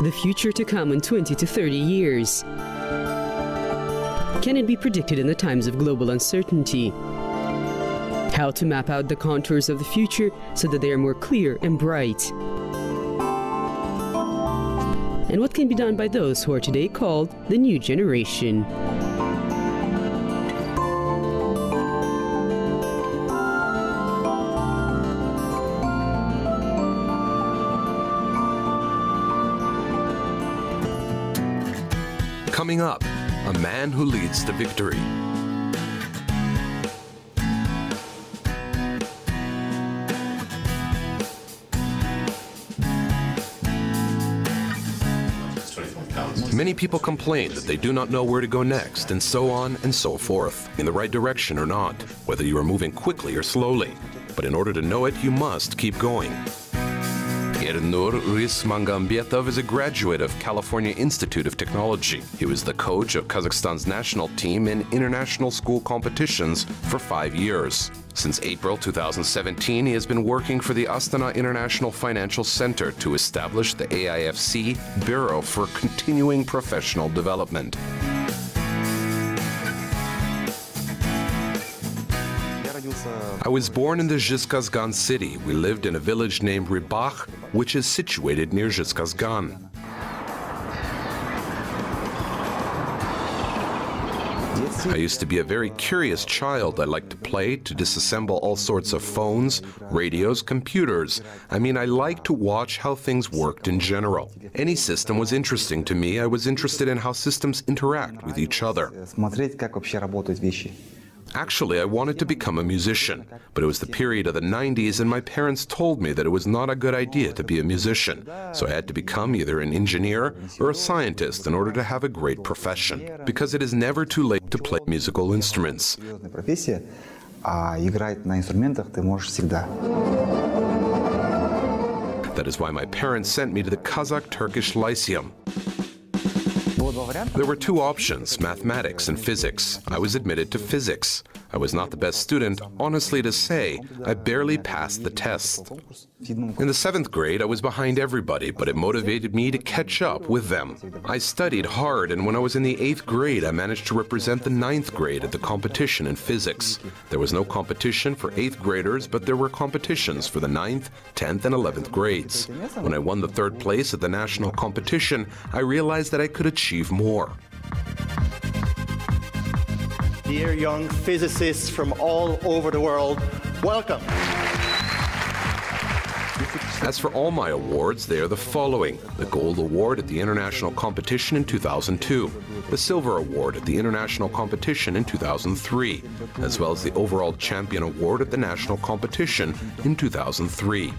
The future to come in 20 to 30 years. Can it be predicted in the times of global uncertainty? How to map out the contours of the future so that they are more clear and bright. And what can be done by those who are today called the new generation? Coming up, a man who leads to victory. Many people complain that they do not know where to go next, and so on and so forth, in the right direction or not, whether you are moving quickly or slowly. But in order to know it, you must keep going. Ernur Rysmagambetov is a graduate of California Institute of Technology. He was the coach of Kazakhstan's national team in international school competitions for 5 years. Since April 2017, he has been working for the Astana International Financial Center to establish the AIFC Bureau for Continuing Professional Development. I was born in the Zhizkazgan city. We lived in a village named Rybakh, which is situated near Zhizkazgan. I used to be a very curious child. I liked to play, to disassemble all sorts of phones, radios, computers. I mean, I liked to watch how things worked in general. Any system was interesting to me. I was interested in how systems interact with each other. Actually, I wanted to become a musician, but it was the period of the 90s and my parents told me that it was not a good idea to be a musician, so I had to become either an engineer or a scientist in order to have a great profession, because it is never too late to play musical instruments. That is why my parents sent me to the Kazakh-Turkish Lyceum. There were two options, mathematics and physics. I was admitted to physics. I was not the best student, honestly to say. I barely passed the test. In the 7th grade, I was behind everybody, but it motivated me to catch up with them. I studied hard, and when I was in the 8th grade, I managed to represent the 9th grade at the competition in physics. There was no competition for 8th graders, but there were competitions for the 9th, 10th, and 11th grades. When I won the 3rd place at the national competition, I realized that I could achieve more. Dear young physicists from all over the world, welcome. As for all my awards, they are the following: the Gold Award at the International Competition in 2002, the Silver Award at the International Competition in 2003, as well as the Overall Champion Award at the National Competition in 2003.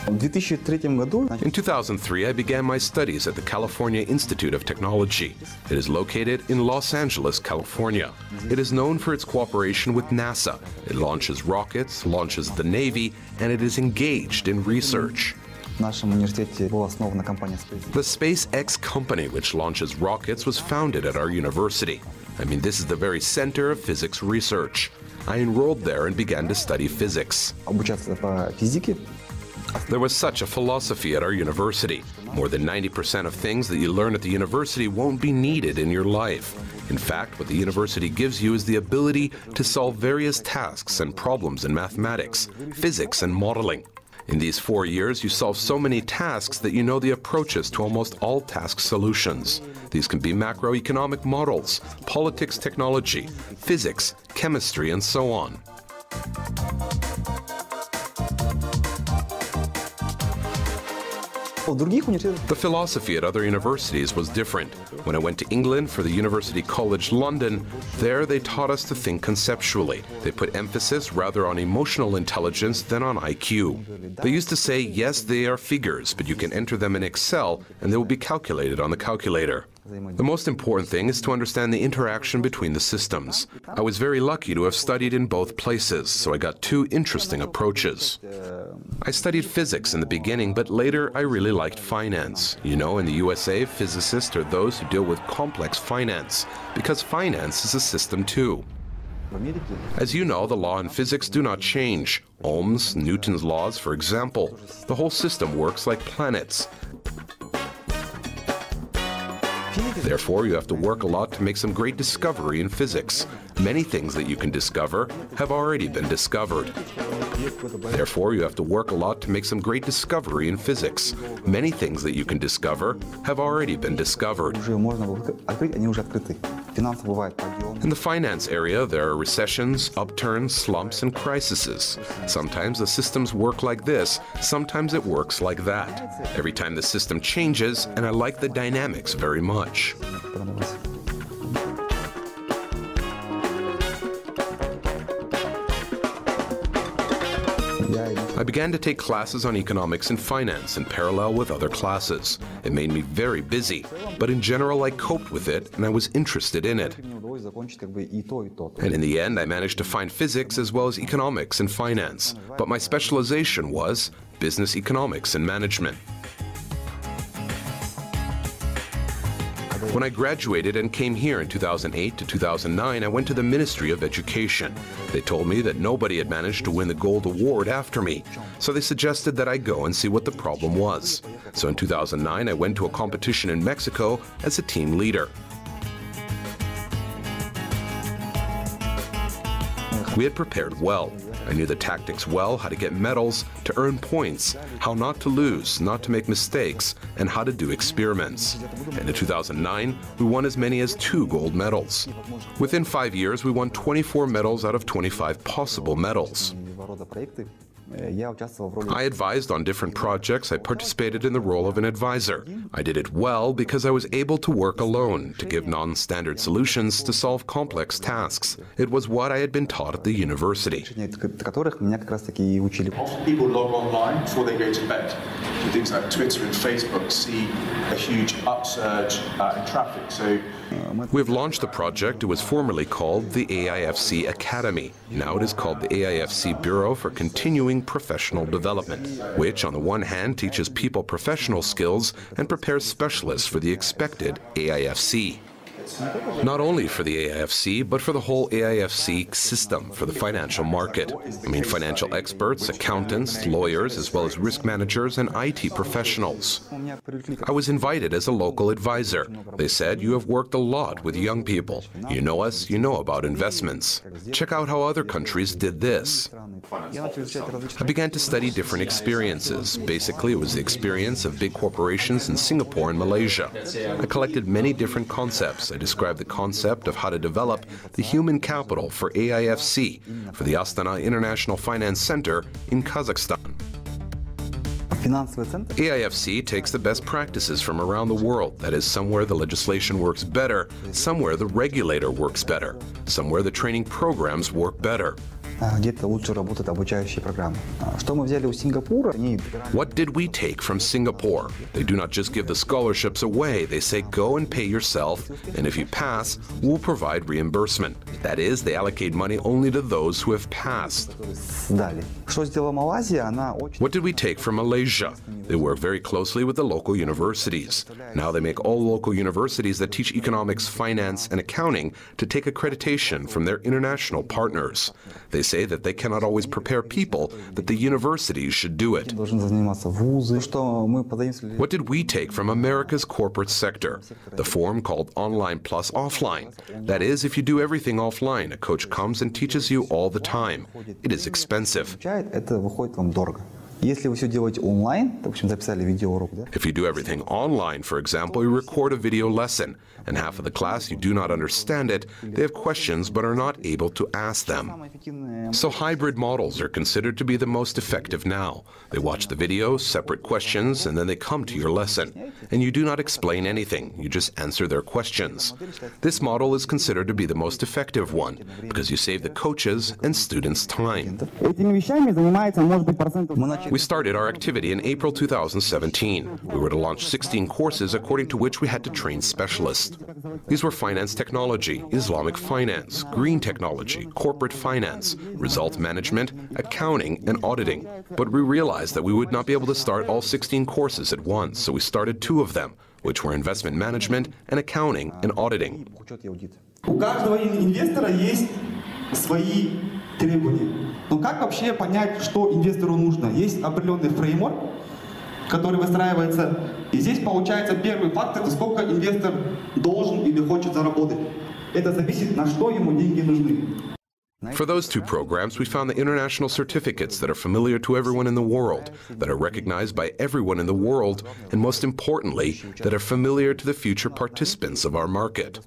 In 2003, I began my studies at the California Institute of Technology. It is located in Los Angeles, California. It is known for its cooperation with NASA. It launches rockets, launches the Navy, and it is engaged in research. The SpaceX company, which launches rockets, was founded at our university. I mean, this is the very center of physics research. I enrolled there and began to study physics. There was such a philosophy at our university. More than 90% of things that you learn at the university won't be needed in your life. In fact, what the university gives you is the ability to solve various tasks and problems in mathematics, physics, and modeling. In these 4 years, you solve so many tasks that you know the approaches to almost all task solutions. These can be macroeconomic models, politics, technology, physics, chemistry, and so on. The philosophy at other universities was different. When I went to England for the University College London, there they taught us to think conceptually. They put emphasis rather on emotional intelligence than on IQ. They used to say, yes, they are figures, but you can enter them in Excel and they will be calculated on the calculator. The most important thing is to understand the interaction between the systems. I was very lucky to have studied in both places, so I got two interesting approaches. I studied physics in the beginning, but later I really liked finance. You know, in the USA, physicists are those who deal with complex finance, because finance is a system too. As you know, the law and physics do not change. Ohm's, Newton's laws, for example. The whole system works like planets. Therefore, you have to work a lot to make some great discovery in physics. Many things that you can discover have already been discovered. Therefore, you have to work a lot to make some great discovery in physics. Many things that you can discover have already been discovered. In the finance area, there are recessions, upturns, slumps, and crises. Sometimes the systems work like this, sometimes it works like that. Every time the system changes, and I like the dynamics very much. I began to take classes on economics and finance in parallel with other classes. It made me very busy, but in general I coped with it and I was interested in it. And in the end I managed to find physics as well as economics and finance, but my specialization was business economics and management. When I graduated and came here in 2008 to 2009, I went to the Ministry of Education. They told me that nobody had managed to win the Gold Award after me, so they suggested that I go and see what the problem was. So in 2009, I went to a competition in Mexico as a team leader. We had prepared well. I knew the tactics well, how to get medals, to earn points, how not to lose, not to make mistakes, and how to do experiments. And in 2009, we won as many as 2 gold medals. Within 5 years, we won 24 medals out of 25 possible medals. I advised on different projects. I participated in the role of an advisor. I did it well because I was able to work alone, to give non-standard solutions, to solve complex tasks. It was what I had been taught at the university. Often people log online before they go to bed. So things like Twitter and Facebook see a huge upsurge in traffic. So We've launched the project. It was formerly called the AIFC Academy. Now it is called the AIFC Bureau for Continuing Professional Development, which on the one hand teaches people professional skills and prepares specialists for the expected AIFC. Not only for the AIFC, but for the whole AIFC system, for the financial market. I mean financial experts, accountants, lawyers, as well as risk managers and IT professionals. I was invited as a local advisor. They said, "You have worked a lot with young people. You know us, you know about investments. Check out how other countries did this." I began to study different experiences. Basically, it was the experience of big corporations in Singapore and Malaysia. I collected many different concepts. I described the concept of how to develop the human capital for AIFC, for the Astana International Finance Center in Kazakhstan. AIFC takes the best practices from around the world. That is, somewhere the legislation works better, somewhere the regulator works better, somewhere the training programs work better. What did we take from Singapore? They do not just give the scholarships away. They say go and pay yourself, and if you pass, we'll provide reimbursement. That is, they allocate money only to those who have passed. What did we take from Malaysia? They work very closely with the local universities. Now they make all local universities that teach economics, finance, and accounting to take accreditation from their international partners. They say that they cannot always prepare people, that the universities should do it. What did we take from America's corporate sector? The form called online plus offline. That is, if you do everything offline, a coach comes and teaches you all the time. It is expensive. If you do everything online, for example, you record a video lesson, and half of the class you do not understand it, they have questions but are not able to ask them. So hybrid models are considered to be the most effective now. They watch the video, separate questions, and then they come to your lesson. And you do not explain anything, you just answer their questions. This model is considered to be the most effective one, because you save the coaches and students time. We started our activity in April 2017. We were to launch 16 courses according to which we had to train specialists. These were finance technology, Islamic finance, green technology, corporate finance, result management, accounting, and auditing. But we realized that we would not be able to start all 16 courses at once, so we started 2 of them, which were investment management and accounting and auditing. свои требования. Но как вообще понять, что инвестору нужно? Есть определенный фреймворк, который выстраивается, и здесь получается первый фактор, это сколько инвестор должен или хочет заработать. Это зависит, на что ему деньги нужны. For those two programs, we found the international certificates that are familiar to everyone in the world, that are recognized by everyone in the world, and most importantly, that are familiar to the future participants of our market.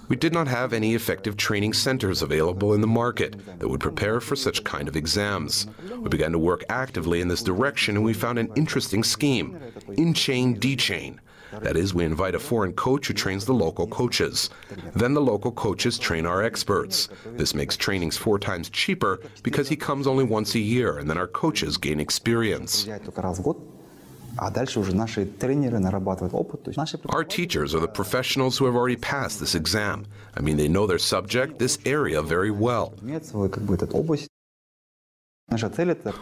We did not have any effective training centers available in the market that would prepare for such kind of exams. We began to work actively in this direction, and we found an interesting scheme, in-chain, de-chain. That is, we invite a foreign coach who trains the local coaches. Then the local coaches train our experts. This makes trainings 4 times cheaper because he comes only once a year, and then our coaches gain experience. Our teachers are the professionals who have already passed this exam. I mean, they know their subject, this area, very well.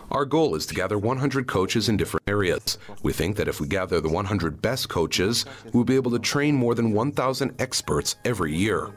Our goal is to gather 100 coaches in different areas. We think that if we gather the 100 best coaches, we'll be able to train more than 1,000 experts every year.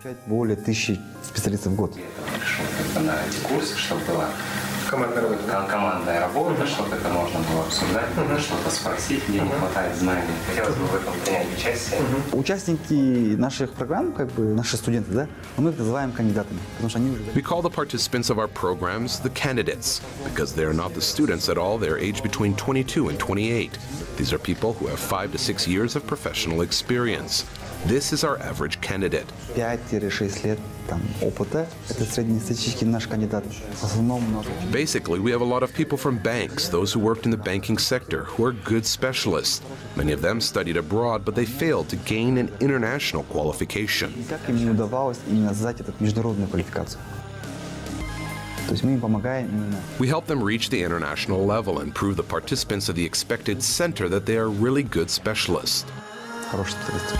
Командная работа, чтобы это можно было обсуждать, что-то спросить, где не хватает знаний. Хотелось бы в этом принять участие. Участники наших программ, наши студенты, да, мы их называем кандидатами, потому что они уже... We call the participants of our programs the candidates, because they are not the students at all, they're aged between 22 and 28. These are people who have 5 to 6 years of professional experience. This is our average candidate. 5-6 лет опыта – это среднестатистический наш кандидат. Basically, we have a lot of people from banks, those who worked in the banking sector, who are good specialists. Many of them studied abroad, but they failed to gain an international qualification. Никак им не удавалось именно сдать эту международную квалификацию. То есть мы им помогаем именно. We help them reach the international level and prove the participants of the expected center that they are really good specialists. Хороший специалист.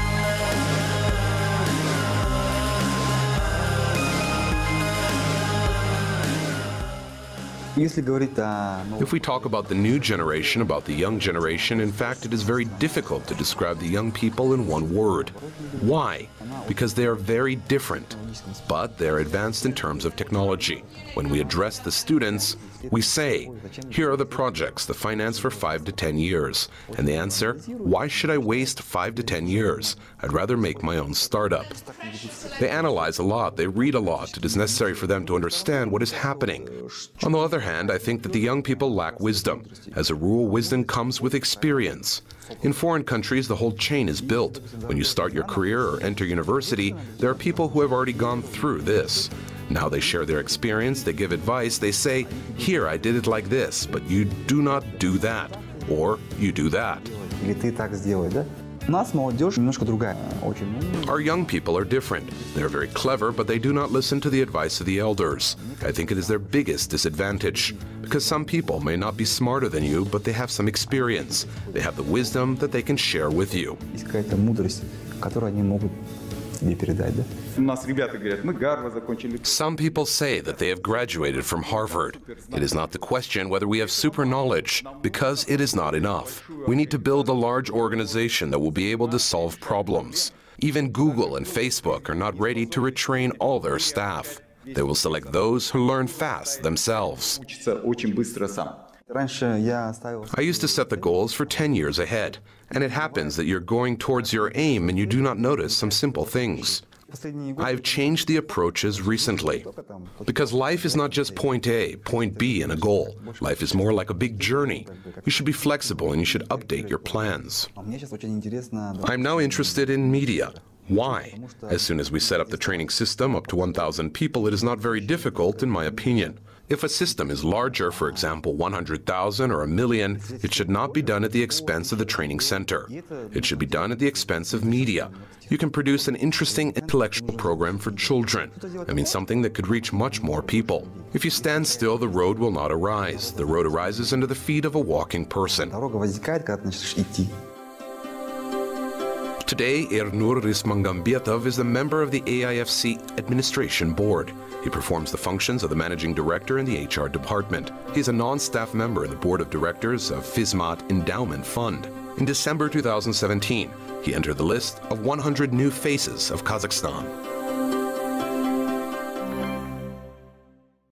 If we talk about the new generation, about the young generation, in fact, it is very difficult to describe the young people in one word. Why? Because they are very different, but they are advanced in terms of technology. When we address the students, we say, here are the projects, the finance for 5 to 10 years. And the answer, why should I waste 5 to 10 years? I'd rather make my own startup. They analyze a lot, they read a lot. It is necessary for them to understand what is happening. On the other hand, I think that the young people lack wisdom. As a rule, wisdom comes with experience. In foreign countries, the whole chain is built. When you start your career or enter university, there are people who have already gone through this. Now they share their experience, they give advice, they say, here, I did it like this, but you do not do that, or you do that. Our young people are different. They're very clever, but they do not listen to the advice of the elders. I think it is their biggest disadvantage, because some people may not be smarter than you, but they have some experience. They have the wisdom that they can share with you. Some people say that they have graduated from Harvard. It is not the question whether we have super knowledge, because it is not enough. We need to build a large organization that will be able to solve problems. Even Google and Facebook are not ready to retrain all their staff. They will select those who learn fast themselves. I used to set the goals for 10 years ahead, and it happens that you're going towards your aim and you do not notice some simple things. I've changed the approaches recently, because life is not just point A, point B, and a goal. Life is more like a big journey. You should be flexible and you should update your plans. I'm now interested in media. Why? As soon as we set up the training system up to 1,000 people, it is not very difficult, in my opinion. If a system is larger, for example, 100,000 or 1,000,000, it should not be done at the expense of the training center. It should be done at the expense of media. You can produce an interesting intellectual program for children. I mean, something that could reach much more people. If you stand still, the road will not arise. The road arises under the feet of a walking person. Today, Ernur Rysmagambetov is a member of the AIFC Administration Board. He performs the functions of the Managing Director in the HR department. He is a non-staff member in the Board of Directors of Fismat Endowment Fund. In December 2017, he entered the list of 100 new faces of Kazakhstan.